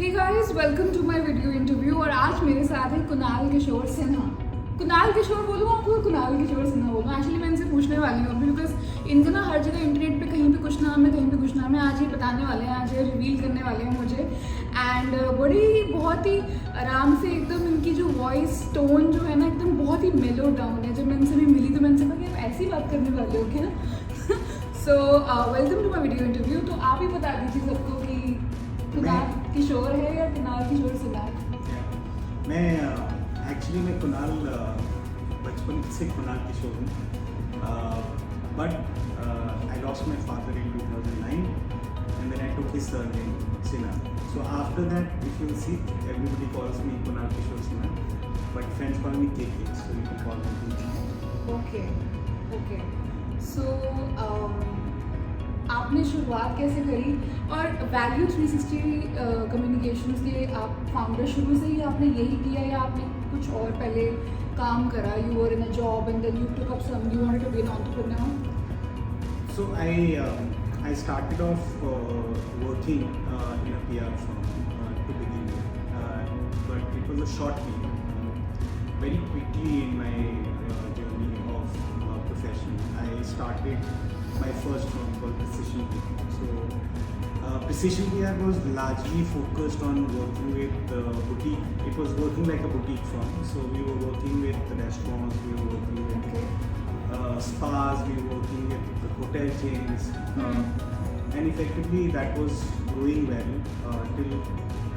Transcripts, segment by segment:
Hey guys, welcome to my video interview. और आज मेरे साथ है कुणाल किशोर सिन्हा। कुणाल किशोर बोलूँ आपको, कुणाल किशोर सिन्हा बोलूँ? एक्चुअली मैं इनसे पूछने वाली हूँ अभी, बिकॉज इनका ना हर जगह इंटरनेट पे कहीं पे कुछ नाम है, कहीं पे कुछ नाम है। आज ये बताने वाले हैं, आज ये रिवील करने वाले हैं मुझे। एंड बहुत ही आराम से एकदम इनकी जो वॉइस टोन जो है ना, एकदम बहुत ही मेलो डाउन है। जब मैं इनसे भी मिली तो मैं इनसे कहा कि आप ऐसी बात करने वाले हो क्या? So welcome to my video interview. तो आप ही बता दीजिए सबको कि कुणाल किशोर है या कुणाल किशोर सिन्हा है? मैं एक्चुअली मैं कुणाल बचपन से कुणाल किशोर हूँ, but I lost my father in 2009 and then I took his surname Sinha. So after that, if you see, everybody calls me Kunal Kishore Sinha, but friends call me KK, so you can call me KK. Okay. So आपने शुरुआत कैसे करी? और value 360 communications के आप founder शुरू से ही आपने यही किया या आपने कुछ और पहले काम करा? You were in a job and then you took up some, you wanted to be an entrepreneur? So I started off working in a PR firm to begin with, but it was a short period. Very quickly in my journey of profession, I started my first firm called Precision PR. So Precision PR was largely focused on working with boutique. It was working like a boutique firm. So we were working with restaurants, we were working with spas, we were working with hotel chains, and effectively that was growing well till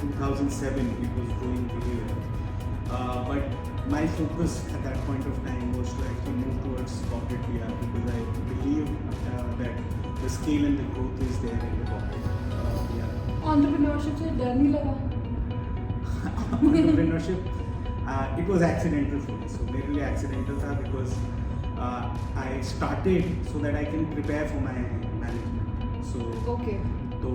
2007. It was growing really well, but my focus at that point of time was to actually move towards corporate PR, because I believe that the scale and the growth is there in the corporate PR. Entrepreneurship से डर नहीं लगा? Entrepreneurship, it was accidental for me. So literally accidental tha, because I started so that I can prepare for my management. So Okay. So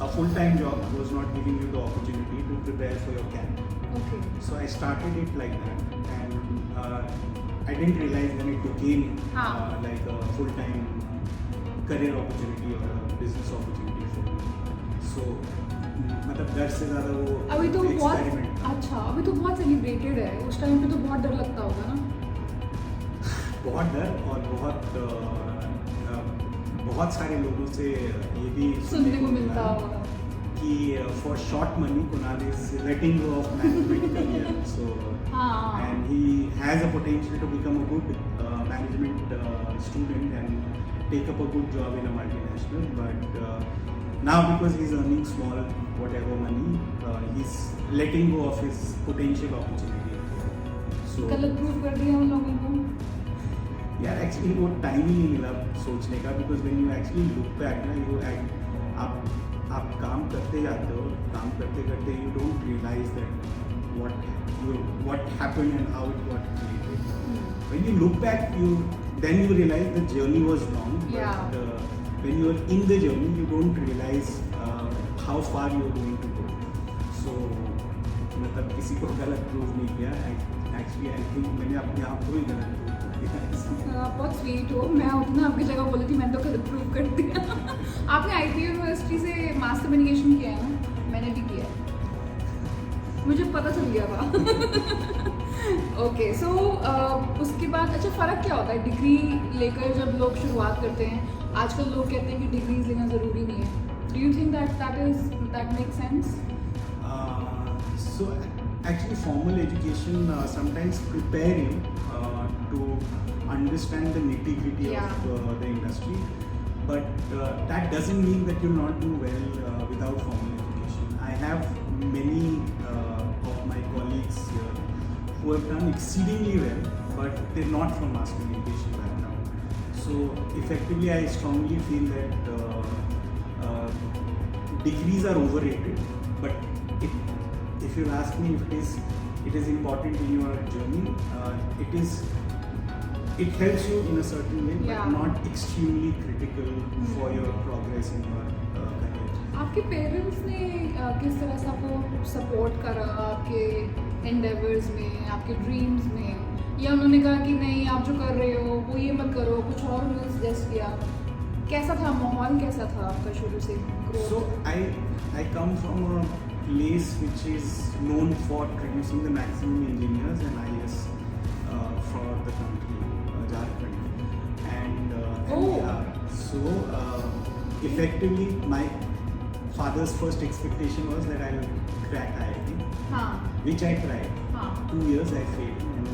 a full-time job was not giving you the opportunity to prepare for your camp. Okay. So I started it like that, and I didn't realize when it became like a full-time career opportunity or a business opportunity for me. So मतलब डर से ज़्यादा वो अभी तो बहुत experiment. अच्छा, अभी तो बहुत सेलिब्रेटेड है। उस टाइम पे तो बहुत डर लगता होगा ना? बहुत डर और बहुत सारे लोगों से ये भी सुनने को मिलता होगा कि for short money Kunal is letting go of management career, so and he has a potential to become a good management student and take up a good job in a multinational, but now because he is earning small whatever money, he's letting go of his potential opportunity. So गलत proof कर दिया उन लोगों को? यार actually वो time ही नहीं मिला सोचने का, because when you actually look back ना, यू आप काम करते जाते हो, काम करते करते you don't realise that what happened and how it got created. When you look back, then you realize the journey was long, but when you are in the journey you don't realize how far you are going to go. So मतलब किसी को गलत prove नहीं किया, actually I think मैंने अपने आप को ही गलत प्रूव किया. आप बहुत स्वीट हो। मैं होती ना आपकी जगह बोली थी, मैंने तो गलत प्रूव कर दिया। आपने IIT यूनिवर्सिटी से मास कम्युनिकेशन किया है ना? मैंने भी किया है, मुझे पता चल गया था। ओके, सो उसके बाद अच्छा फ़र्क क्या होता है डिग्री लेकर जब लोग शुरुआत करते हैं? आजकल लोग कहते हैं कि डिग्रीज लेना ज़रूरी नहीं है। Do you think that makes sense? So actually formal education sometimes prepare you to understand the nitty-gritty of the industry, but that doesn't mean that you'll not do well without formal education. I have many of my colleagues here who have done exceedingly well, but they're not from mass communication background. So effectively I strongly feel that degrees are overrated, but if you ask me if it is important in your journey, it helps you in a certain way, but not extremely critical for your progress in your career. आपके parents ने किस तरह से आपको support करा आपके endeavours में, आपके ड्रीम्स में, या उन्होंने कहा कि नहीं आप जो कर रहे हो वो ये मत करो, कुछ और उन्होंने सजेस्ट किया? कैसा था माहौल, कैसा था आपका शुरू से growth? So I come from a place which is known for producing the maximum engineers and IAS for the country, Jharkhand. And Oh. so effectively my father's first expectation was that I will crack IIT, हाँ which I tried. हाँ 2 years I failed, and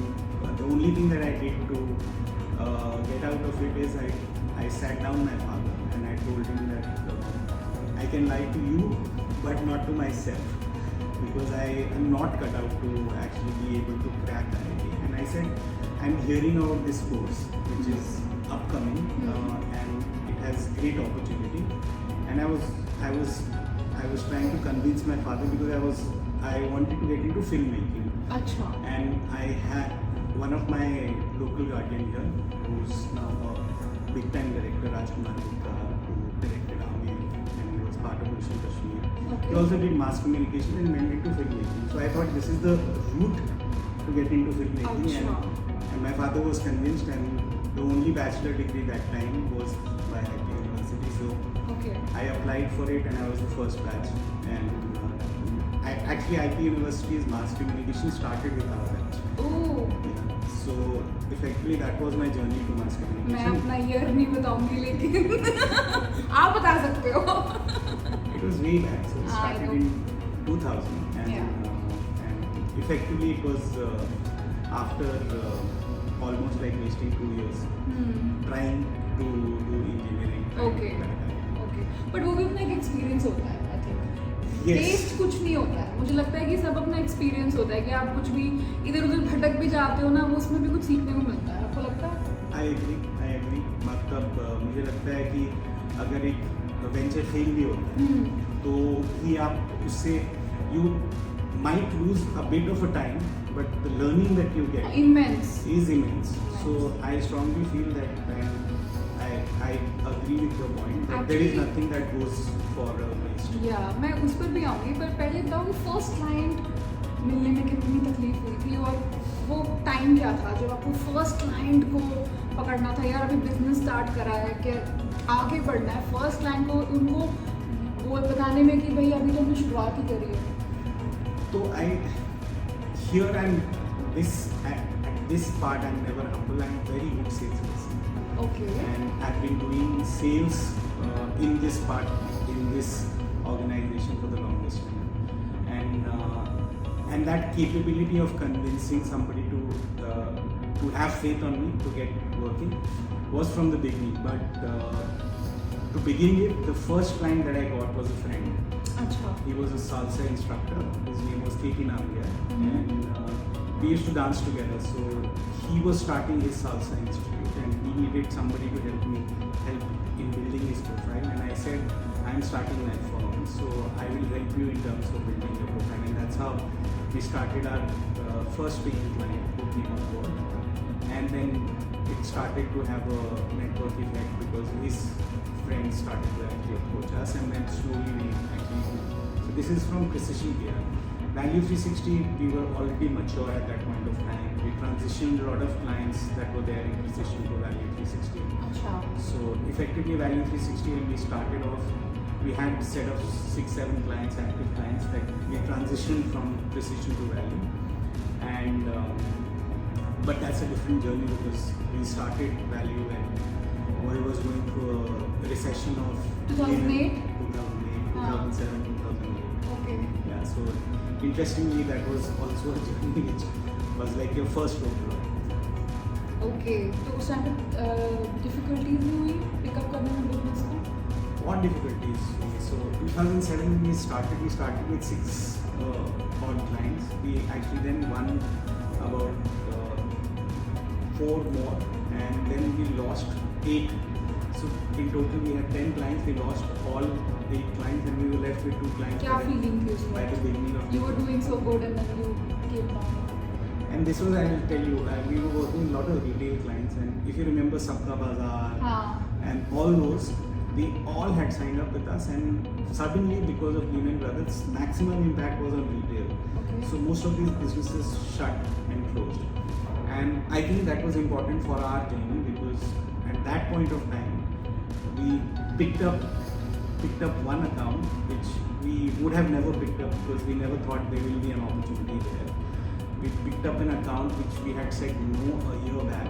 the only thing that I did to get out of it is I sat down my father and I told him that I can lie to you but not to myself, because I am not cut out to actually be able to crack IIT. And I said, I'm hearing about this course which is upcoming and it has great opportunity, and I was trying to convince my father because I wanted to get into filmmaking. अच्छा And I had one of my local guardian here, who's now a big time director, who directed Army and he was part of Mission Kashmir. Okay. He also did mass communication and went into filmmaking. So I thought this is the route to get into filmmaking. And my father was convinced, and the only bachelor degree that time was by IIT University. So okay I applied for it and I was the first batch. And actually IIT University's mass communication started with our batch. Oh So effectively that was my journey to mass मैं communication. अपना year नहीं बताऊंगी लेकिन आप बता सकते हो It was way back. So it I started know. in 2000 and effectively it was after almost like wasting 2 years trying to do engineering. Okay. Okay but वो भी अपना एक एक्सपीरियंस होता है आई थिंक Yes. टेस्ट कुछ नहीं होता है, मुझे लगता है कि सब अपना एक्सपीरियंस होता है कि आप कुछ भी इधर उधर भटक भी जाते हो ना, वो उसमें भी कुछ सीखने को मिलता है, आपको लगता है? I agree. मतलब मुझे लगता है कि अगर एक वेंचर फेल भी होता है तो ही आप उससे you might lose a bit of a time, but the learning that you get immense is immense. So I strongly feel that I agree with your point that there is Actually- nothing that goes for a waste. या मैं उस पर भी आऊँगी, पर पहले बताऊँ first client मिलने में कितनी तकलीफ हुई थी और वो टाइम क्या था जब आपको फर्स्ट क्लाइंट को पकड़ना था, यार अभी बिजनेस स्टार्ट करा है कि आगे बढ़ना है, फर्स्ट क्लाइंट को उनको वो बताने में कि भाई अभी तो हमने शुरुआत ही करी है. So at this part I'm never humble. I'm very good salesperson. Okay And I've been doing sales in this part, in this organization for the longest time, and that capability of convincing somebody to have faith on me to get working was from the beginning. But to begin with, the first client that I got was a friend. अच्छा He was a salsa instructor. His name was Kiki Nambiya, and we used to dance together. So he was starting his salsa institute, and he needed somebody to help in building his profile. And I said, I'm starting my firm, so I will help you in terms of building your profile. And that's how we started our first paying client who came on board. And then it started to have a network effect because his friends started to actually approach us, and then slowly we actually grew. So this is from Precision Gear. Value 360, we were already mature at that point of time. We transitioned a lot of clients that were there in Precision to Value 360. अच्छा So effectively Value 360, when we started off, we had a set of 6-7 clients, active clients, that we transitioned from Precision to Value. And but that's a different journey because we started Value and it was going through a recession of 2008? 2007, 2008. Okay Yeah, so interestingly that was also a journey which was like your first roadblock. Okay तो उस time पे difficulties नहीं हुई pickup करने में business को? What difficulties? So 2007 when we started with 6 odd clients. We actually then won about 4 more, and then we lost 8. So in total we had 10 clients. We lost all 8 clients, and we were left with 2 clients. क्या feeling थी By the उसमें? beginning of You were doing so good and then you came down. And this was, I will tell you, we were working with a lot of retail clients, and if you remember Sabka Bazaar हाँ and all those, they all had signed up with us, and suddenly because of Lehman Brothers, maximum impact was on retail. Okay. So most of these businesses shut and closed. And I think that was important for our journey because at that point of time, we picked up one account which we would have never picked up because we never thought there will be an opportunity there. We picked up an account which we had said no a year back,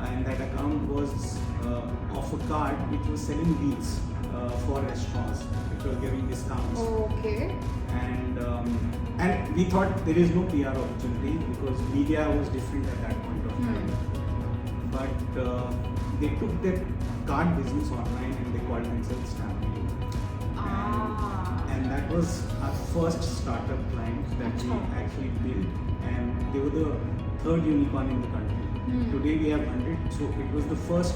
and that account was of a card which was selling deals for restaurants, which was giving discounts. Okay. And we thought there is no PR opportunity because media was different at that point of time. But they took their card business online and they called themselves Family. And that was our first startup client that we actually built, and they were the third unicorn in the country. Today we have 100, so it was the first.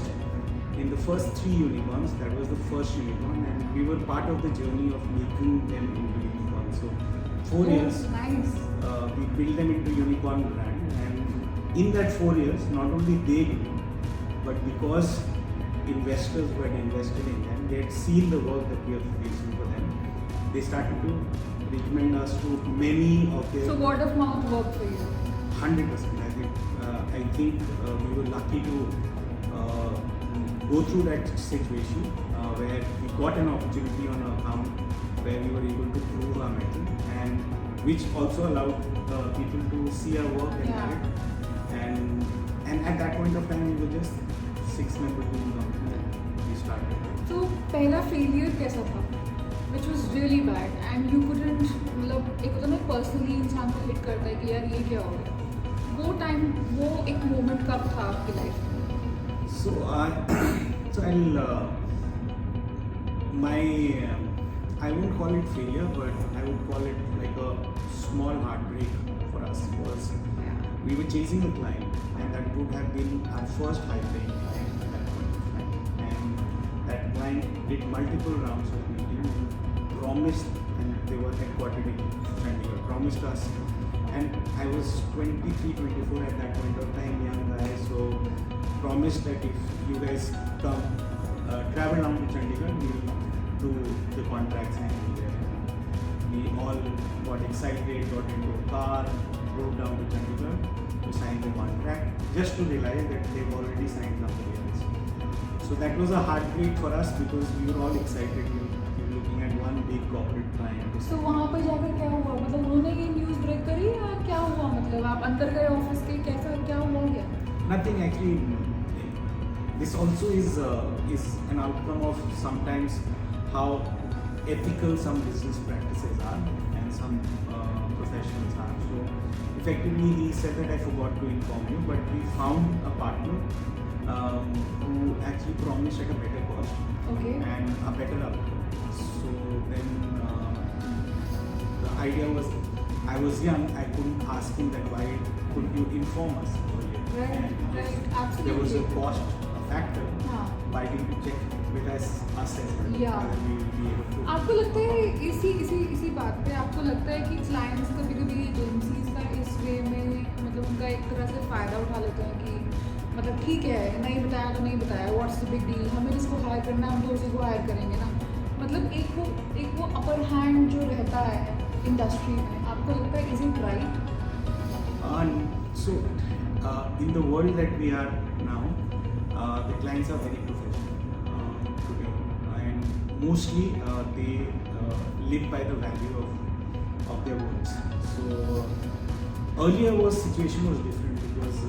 In the first 3 unicorns, that was the first unicorn, and we were part of the journey of making them into unicorns. So 4 years, Nice. we built them into unicorn brand, and in that 4 years, not only they grew, but because investors who had invested in them, they had seen the work that we are producing for them, they started to recommend us to many of their. So word of mouth worked for you. 100%. I think we were lucky to go through that situation where we got an opportunity on our account where we were able to prove our mettle, and which also allowed people to see our work and Yeah. and at that point of time we were just 6-member team company. We started. तो पहला failure कैसा था? Which was really bad and you couldn't, मतलब एक होता है ना personally इंसान को हिट करता है कि यार ये क्या हो गया, वो टाइम, वो एक मोमेंट कब था आपकी लाइफ में? So I won't call it failure, but I would call it like a small heartbreak for us, because we were chasing a client, and that would have been our first high-paying client at that point of time. And that client did multiple rounds of meeting and promised, and they were headquartered in Chandigarh, promised us. And I was 23, 24 at that point of time, young guy, so promised that if you guys come, travel down to Chandigarh, we'll do the contract signing there. We all got excited, got into a car, drove down to Chandigarh to sign the contract, just to realize that they've already signed somebody else. So that was a heartbreak for us because we were all excited. We were looking at one big corporate client. तो वहाँ पर जाकर क्या हुआ, मतलब उन्होंने ये news break करी या क्या हुआ, मतलब आप अंदर गए ऑफिस के, कैसा क्या हुआ गया? Nothing actually. This also is an outcome of sometimes how ethical some business practices are and some professions are. So effectively he said that I forgot to inform you, but we found a partner who actually promised at a better cost. Okay. And a better outcome. So then the idea was, I was young, I couldn't ask him that why couldn't you inform us earlier. Right, And right, if absolutely. there was a cost factor, हाँ. why didn't you check with us as well? Yeah. Whether we will be able to. आपको लगता है इसी बात पे आपको लगता है कि क्लाइंट्स कभी एजेंसीज का इस वे में, मतलब उनका एक तरह से फ़ायदा उठा लेते हैं कि मतलब ठीक है, नहीं बताया तो नहीं बताया, व्हाट्स द बिग डील, हमें जिसको हायर करना है हम तो उसी को हायर करेंगे ना, मतलब एक वो अपर हैंड जो रहता है इंडस्ट्री में, आपको लगता है is it right? So in the world that we are now, the clients are very professional today, and mostly they live by the value of their words. So earlier situation was different because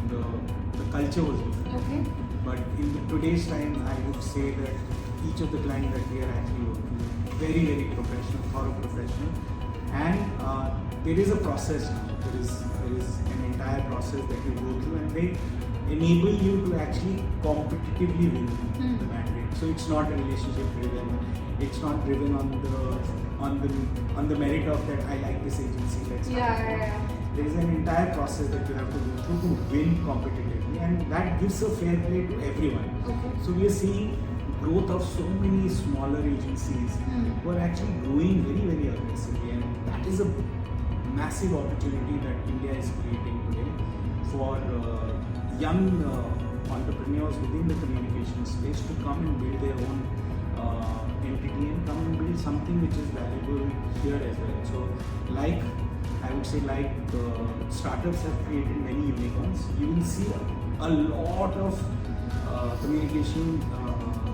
the culture was different. Okay. But in today's time, I would say that each of the clients that we are actually working with, very, very professional, thorough professional, and there is a process now. There is an entire process that you go through, and they enable you to actually competitively win the mandate. So it's not a relationship driven. It's not driven on the merit of that I like this agency. Let's Yeah. There is an entire process that you have to go through to win competitively, and that gives a fair play to everyone. Okay. So we are seeing growth of so many smaller agencies who are actually growing very, very aggressively, and that is a massive opportunity that India is creating today for young entrepreneurs within the communication space to come and build their own entity and come and build something which is valuable here as well. So I would say startups have created many unicorns. You will see a lot of communication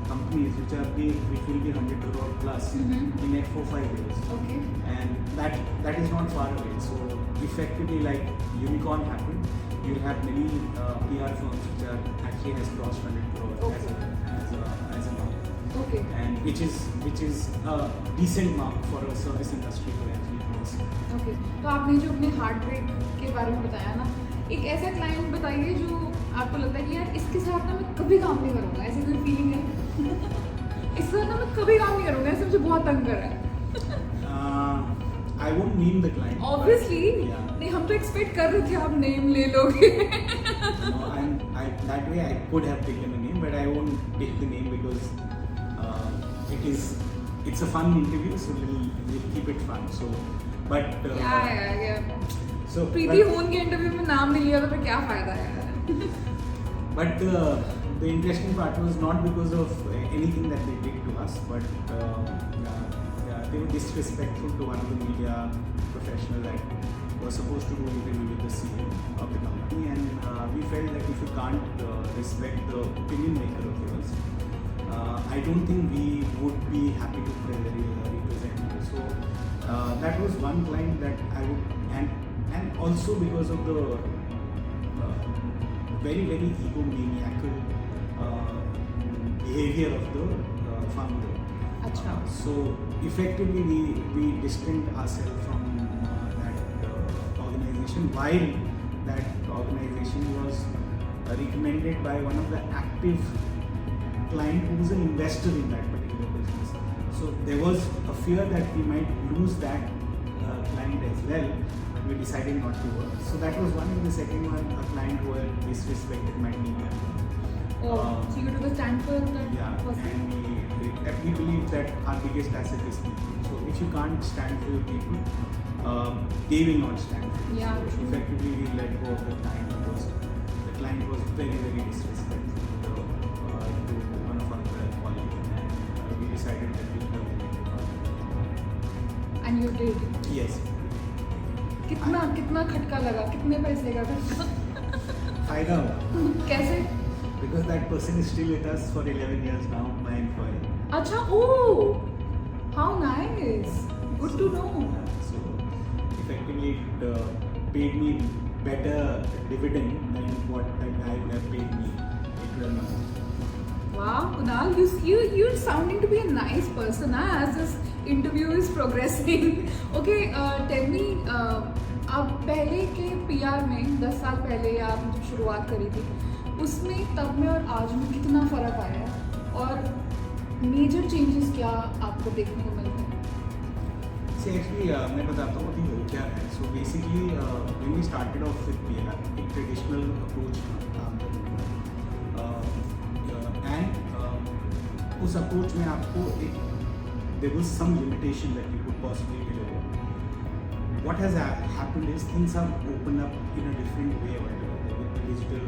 companies which will be 100 crore plus in next 4-5 years. Okay. And that is not far away. So effectively, like unicorn happened, you'll have many PR firms which are actually has crossed 100 crore as a mark. Okay. And which is a decent mark for a service industry to actually cross. Okay तो आपने जो अपने heart break के बारे में बताया ना, एक ऐसा क्लाइंट बताइए जो आपको लगता है कि यार इसके साथ ना मैं कभी काम नहीं करूँगा, ऐसी कोई फीलिंग है? इसके साथ ना मैं कभी काम नहीं करूँगा, ऐसे मुझे बहुत तंग कर रहा है. I won't name the client. Obviously, Yeah. नहीं हम तो एक्सपेक्ट कर रहे थे आप नेम ले लोगे. No, that way I could have taken a name, but I won't take the name because it's a fun interview, so we'll keep it fun. So, but Yeah. so प्रीति होन के interview में नाम नहीं लिया तो फिर क्या फायदा है? But the interesting part was not because of anything that they did to us, but they were disrespectful to one of the media professionals that was supposed to do an interview with the CEO of the company, and we felt that if you can't respect the opinion maker of yours, I don't think we would be happy to represent you. So that was one client that I would, and also because of the very egomaniacal behavior of the founder. अच्छा. So effectively we distanced ourselves from that organization, while that organization was recommended by one of the active client who was an investor in that particular business. So there was a fear that we might lose that client as well. We decided not to work. So that was one. And the second one, a client who had disrespected my team member. Oh, so you took a stand for that Yeah, person? and we believe that our biggest asset is people. So if you can't stand for your people, they will not stand for you. Yeah, So true. effectively we let go of the client because the client was very disrespectful to one of our colleagues, and we decided that we will terminate. And you did. Yes. कितना खटका लगा, कितने पैसे का खटका? फायदा हुआ. कैसे? Because that person is still with us for 11 years now, my employee. अच्छा, oh, how nice, good to know. So effectively it paid me better dividend than what that guy would have paid me in 12 months. Wow, Kunal, you're sounding to be a nice person, as this interview is progressing. Okay, tell me, आप पहले के PR में 10 साल पहले या आपने जब शुरुआत करी थी, उसमें तब में और आज में कितना फ़र्क आया है और मेजर चेंजेस क्या आपको देखने को मिलते हैं? See, actually, मैं बताता हूँ अभी क्या है. So basically, when we started off with PR, एक traditional approach था काम करने का, and उस approach में आपको एक there was some limitation that you could possibly deliver. What has happened is things have opened up in a different way with the digital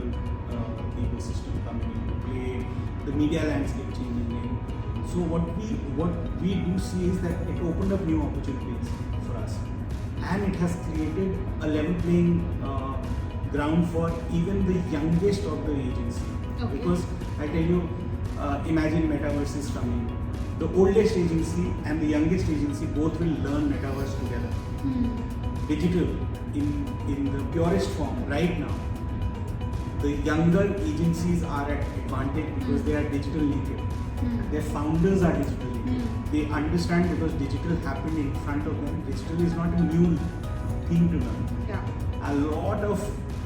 ecosystem coming into play, the media landscape changing in. So what we do see is that it opened up new opportunities for us, and it has created a level playing ground for even the youngest of the agency. Okay. Because I tell you, imagine metaverse is coming. The oldest agency and the youngest agency both will learn metaverse together. Digital in the purest form right now. The younger agencies are at advantage because they are digital native. Their founders are digital native. They understand because digital happened in front of them. Digital is not a new thing to learn. Yeah. A lot of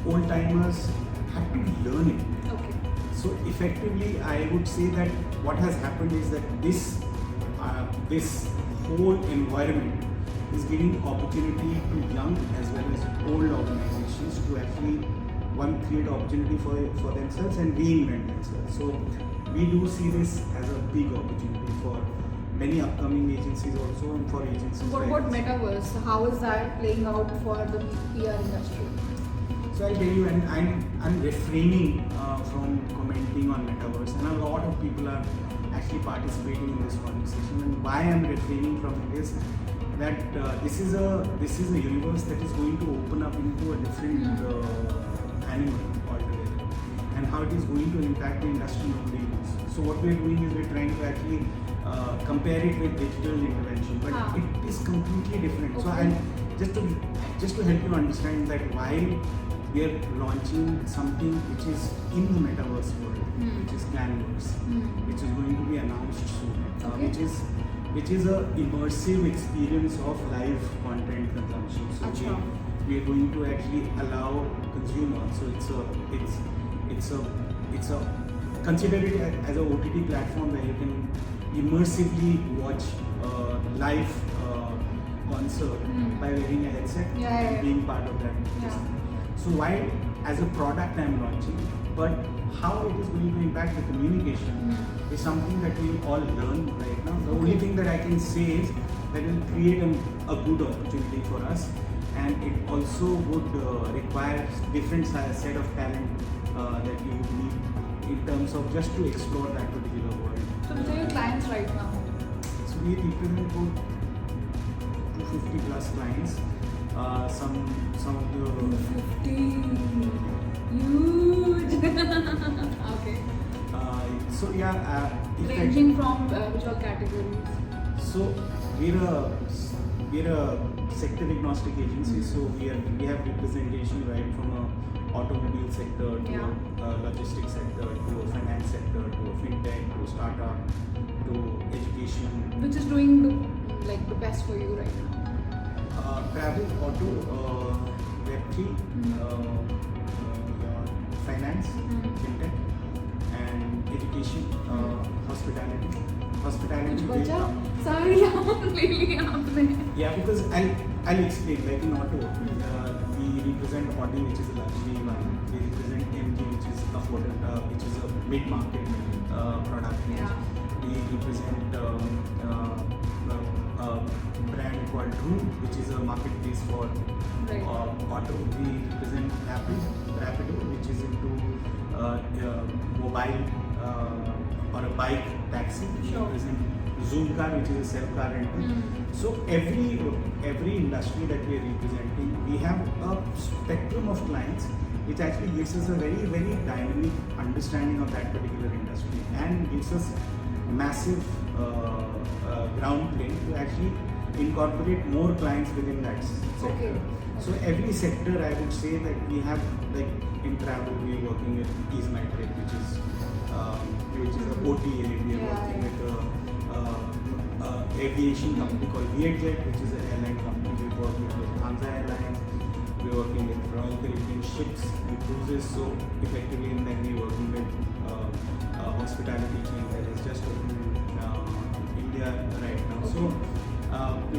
old timers had to learn it. Okay. So effectively, I would say that what has happened is that this whole environment is giving opportunity to young as well as old organizations to actually create opportunity for themselves and reinvent themselves. So we do see this as a big opportunity for many upcoming agencies also, and for agencies. What about metaverse? How is that playing out for the PR industry? So I'll tell you, and I'm refraining from commenting on metaverse, and a lot of people are actually participating in this conversation. And why I'm refraining from it is that this is a universe that is going to open up into a different animal altogether, and how it is going to impact the industry nobody knows. So what we're doing is we're trying to actually compare it with digital intervention, but it is completely different. So Okay. just to help you understand that while we are launching something which is in the metaverse world, which is Planverse, which is going to be announced soon, Okay. which is a immersive experience of live content consumption. So Achha. we are going to actually allow consumers. So it's a consider it as a OTT platform where you can immersively watch live concert by wearing a headset and being part of that. Yeah. So while as a product I'm launching, but how it is going to impact the communication is something that we all learn right now. The only thing that I can say is that it will create a good opportunity for us, and it also would require different set of talent that you would need in terms of just to explore that particular world. So which are your clients right now? So we represent about 250 plus clients. Some of the 250. Huge. Okay. So yeah, Ranging from which all categories? So we're a sector agnostic agency. So we have representation right from a automobile sector to a logistics sector to a finance sector to a fintech to a startup to education. Which is doing the best for you right now? Travel, auto, Web3, finance, fintech, and education, hospitality. Hospitality. कुछ बचा? सारी नाम ले लिए आपने. Yeah, because I'll explain. Like in auto, we represent Audi, which is a luxury one. We represent MG, which is affordable, which is a mid-market product. Yeah. We represent brand called Room, which is a marketplace for auto. We represent Rapido, which is into mobile or a bike taxi. We represent Zoom Car, which is a self-car rental. So every industry that we are representing, we have a spectrum of clients, which actually gives us a very, very dynamic understanding of that particular industry and gives us massive ground plane to actually incorporate more clients within that sector. Okay. So every sector, I would say that we have, like in travel, we are working with Ease My Trip, which is a OTA. We are working with a aviation company called Vietjet, which is an airline company. We are working with Lufthansa Airlines. We are working with Royal Caribbean ships and cruises. So effectively, and then we are working with hospitality chain that is just opened in India right now. So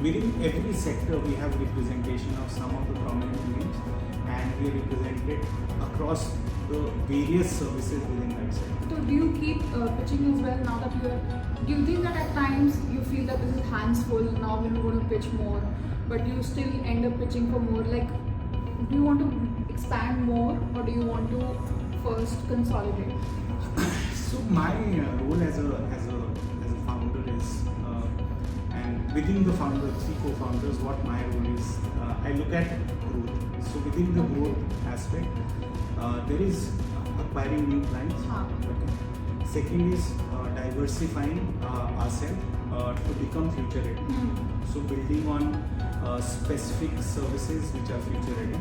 within every sector, we have representation of some of the prominent names, and we are represented across the various services within that sector. So do you keep pitching as well now that you are? Do you think that at times you feel that this is hands full, now we're going to pitch more, but you still end up pitching for more? Like, do you want to expand more, or do you want to first consolidate? So my role as a founder is, and within the founder, 3 co-founders, what my role is, I look at growth. So within the growth aspect, there is acquiring new clients. Okay. Second is diversifying ourselves to become future ready. So building on specific services which are future ready.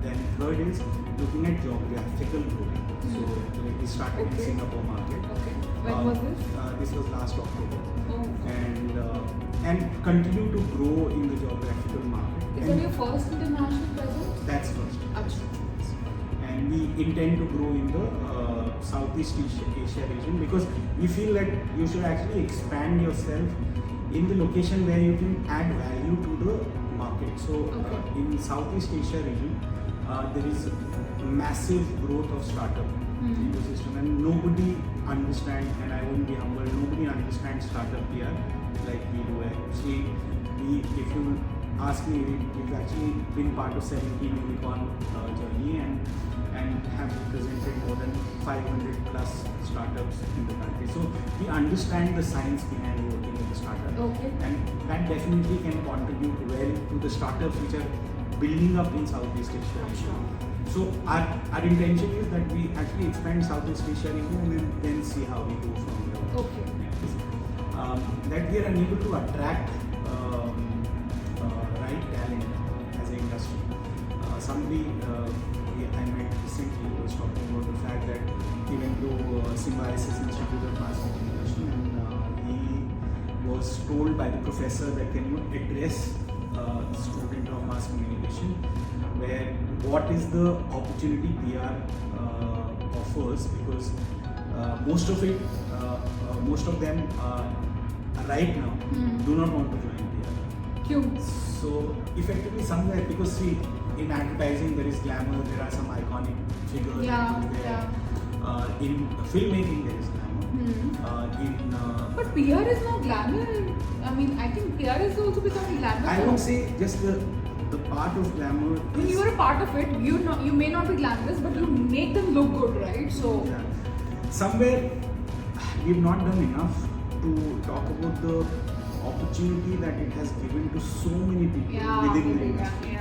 Then third is looking at geographical growth. So like we started in Singapore market. Okay. When was this? This was last October. Oh. And continue to grow in the geographical market. Is that your first international presence? That's first. Achha. And we intend to grow in the Southeast Asia region, because we feel that you should actually expand yourself in the location where you can add value to the market. So in Southeast Asia region, there is massive growth of startup ecosystem, and nobody understands, and I won't be humble, nobody understands startup here like we do. Actually, if you ask me, we've actually been part of 17 unicorn journey and have represented more than 500 plus startups in the country. So we understand the science behind working in the startup, and that definitely can contribute well to the startups which are building up in Southeast Asia. I'm sure. So our intention is that we actually expand Southeast Asia region and then see how we go from there. Okay. That we are unable to attract right talent as an industry. Somebody I met recently was talking about the fact that he went to Symbiosis Institute of Mass Communication and he was told by the professor that can you address student of mass communication, where what is the opportunity PR offers, because most of them right now do not want to join PR. Kyun? So effectively somewhere, because see, in advertising there is glamour, there are some iconic figures. Yeah. In filmmaking there is glamour. But PR is not glamour. I mean, I think PR is also becoming glamour. I would say just the part of glamour. I mean, you are a part of it. You may not be glamorous, but you make them look good, right? So Yeah. Somewhere we've not done enough to talk about the opportunity that it has given to so many people within the industry.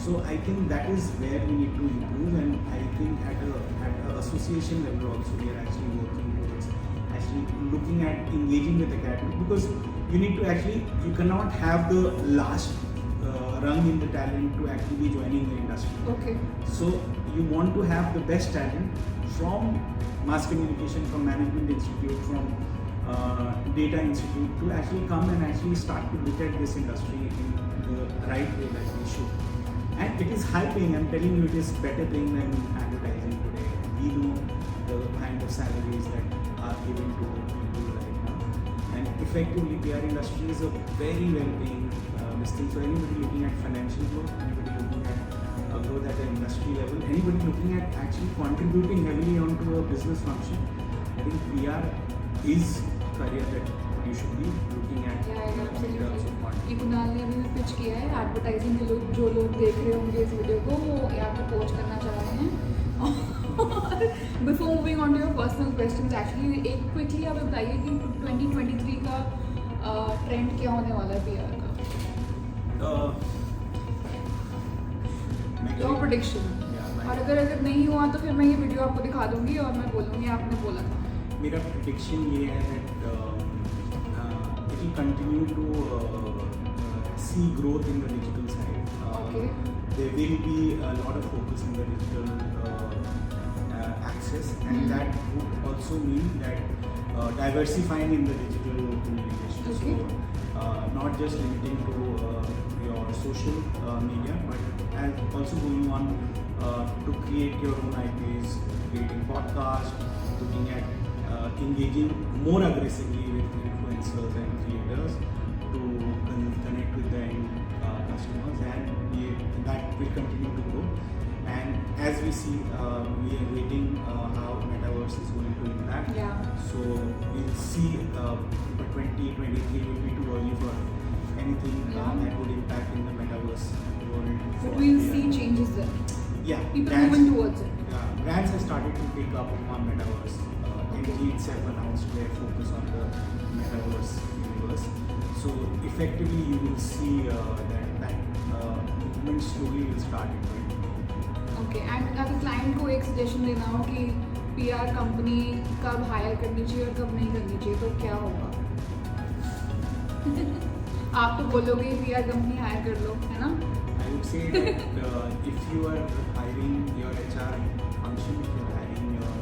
So I think that is where we need to improve, and I think at a association level also we are actually working towards actually looking at engaging with academy, because you cannot have the last rung in the talent to actually be joining the industry. Okay. So you want to have the best talent from mass communication, from management institute, from data institute to actually come and actually start to look at this industry in the right way that we should. And it is high paying, I'm telling you, it is better paying than advertising today. We know the kind of salaries that are given to people right now. And effectively, PR industry is a very well paying thing. So anybody looking at financial growth, anybody looking at growth at the industry level, anybody looking at actually contributing heavily onto a business function, I think PR is a career that you should be looking at. In terms of content. ये कुणाल ने अभी pitch किया है advertising के लोग जो लोग देख रहे होंगे इस वीडियो को वो यहाँ पे पोस्ट करना चाह रहे हैं. Before moving on to your personal questions, actually एक क्विकली आप बताइए कि 2023 का ट्रेंड क्या होने वाला है PR का? Your prediction. और अगर नहीं हुआ तो फिर मैं ये वीडियो आपको दिखा दूंगी और मैं बोलूँगी आपने बोला था. मेरा प्रेडिक्शन ये है that it will continue to see growth in the digital side. Okay. There will be a lot of focus in the digital access, and that would also mean that diversifying in the digital communication. Okay. So not just limiting to your social media, but as also going on to create your own IPs, creating podcasts, looking at engaging more aggressively with influencers and creators to connect with the end customers, and that will continue to grow. And as we see, we are waiting how metaverse is going to impact. Yeah. So we'll see, but 2023 will be too early for anything that would impact in the metaverse world. But we'll see changes there. Yeah. People moving towards it. Brands have started to pick up on metaverse. LG itself announced their focus on the metaverse universe. So effectively, you will see that movement slowly will start in okay. And अगर client को एक suggestion देना हो कि PR company कब higher करनी चाहिए और कब नहीं करनी चाहिए तो क्या होगा? आप तो बोलोगे PR कंपनी हायर कर लो, है ना? I would say that if you are hiring your HR function, if you are hiring your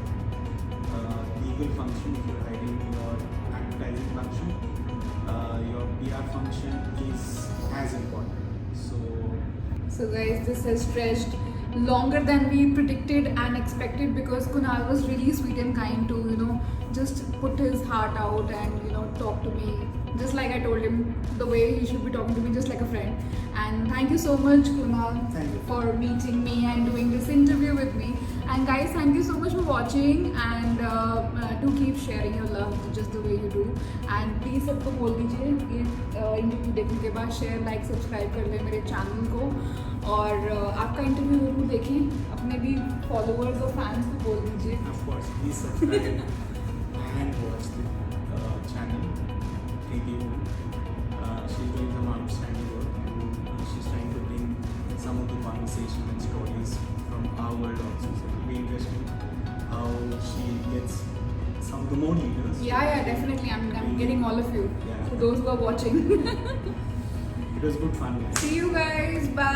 legal function, if you are hiring your advertising function, your PR function is as important. So guys, this has stretched longer than we predicted and expected, because Kunal was really sweet and kind to just put his heart out and talk to me just like I told him the way he should be talking to me, just like a friend. And thank you so much, Kunal, for meeting me and doing this interview with me. And guys, thank you so much for watching, and do keep sharing your love just the way you do. And please सबको बोल दीजिए ये interview देखने के बाद share like subscribe कर ले मेरे चैनल को, और आपका इंटरव्यू जरूर देखें. अपने भी फॉलोअर्स और फैंस को बोल दीजिए. Of course, please subscribe and watch the channel. Thank you. She's doing some outstanding work, and she's trying to bring some of the conversation and stories from our world also. So it will be interesting how she gets some of the more leaders. Yeah, definitely. I'm getting all of you. Yeah. For those who are watching. It was good fun. Guys. See you guys. Bye.